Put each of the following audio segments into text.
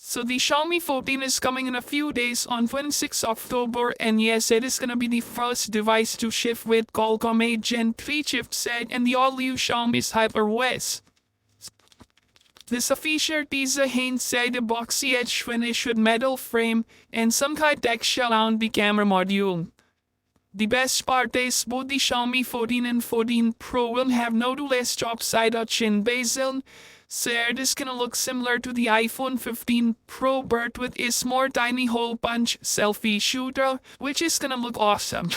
So the Xiaomi 14 is coming in a few days on 26 October, and yes, it is gonna be the first device to ship with Qualcomm 8 Gen 3 chipset and the all-new Xiaomi's HyperOS. This features a inside a boxy edge finish with metal frame and some kind of texture on the camera module. The best part is both the Xiaomi 14 and 14 Pro will have no less topside or chin bezel, so it is gonna look similar to the iPhone 15 Pro but with its more tiny hole punch selfie shooter, which is gonna look awesome.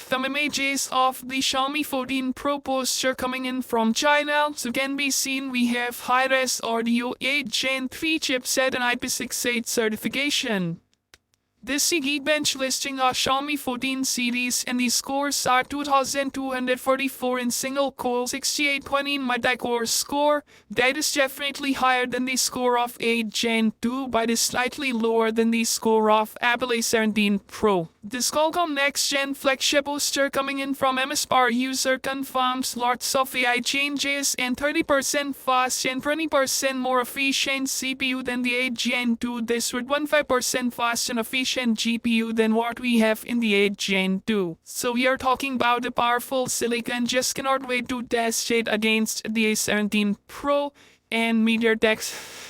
Some images of the Xiaomi 14 Pro poster coming in from China, so can be seen we have high-res audio 8 Gen 3 chipset and IP68 certification. This Geekbench listing of Xiaomi 14 series and the scores are 2244 in single core, 6820 in multi-core score. That is definitely higher than the score of 8 Gen 2 but is slightly lower than the score of Apple A17 Pro. This Qualcomm Next Gen flagship booster coming in from MSPAR user confirms lots of AI changes and 30% fast and 20% more efficient CPU than the 8 Gen 2. This with 15% fast and efficient GPU than what we have in the 8 Gen 2. So we are talking about a powerful silicon, just cannot wait to test it against the A17 Pro and MediaTek's.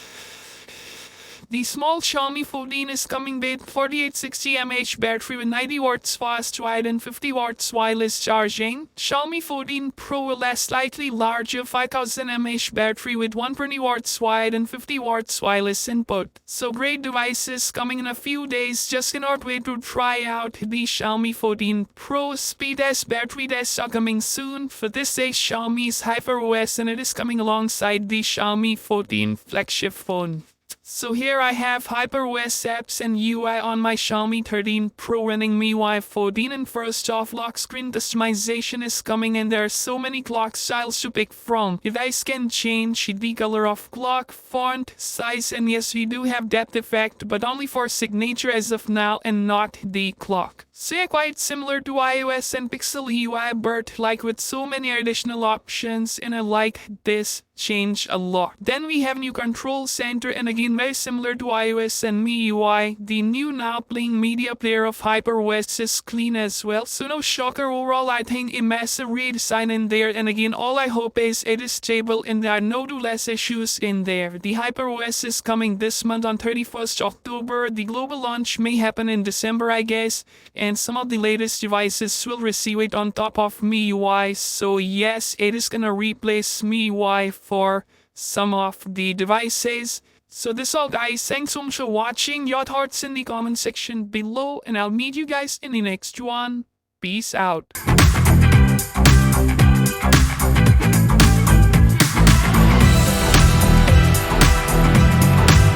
The small Xiaomi 14 is coming with 4860 mAh battery with 90 watts fast ride and 50 watts wireless charging. Xiaomi 14 Pro will have slightly larger 5000 mAh battery with 120 watts wide and 50 watts wireless input. So great devices coming in a few days, just cannot wait to try out the Xiaomi 14 Pro. Speed test, battery tests are coming soon. For this is Xiaomi's HyperOS and it is coming alongside the Xiaomi 14 flagship phone. So here I have HyperOS apps and UI on my Xiaomi 13 Pro running MIUI 14, and first off, lock screen customization is coming and there are so many clock styles to pick from. You guys can change the color of clock, font, size, and yes, we do have depth effect but only for signature as of now and not the clock. So yeah, quite similar to iOS and Pixel UI but like with so many additional options, and I like this change a lot. Then we have new control center and again very similar to iOS and MIUI. The new now playing media player of HyperOS is clean as well, so no shocker overall. I think a massive redesign in there, and again all I hope is it is stable and there are no less issues in there. The HyperOS is coming this month on 31st October. The global launch may happen in December I guess, and some of the latest devices will receive it on top of MIUI. So yes, it is gonna replace MIUI for some of the devices. So this all guys, thanks so much for watching. Your thoughts in the comment section below and I'll meet you guys in the next one. Peace out.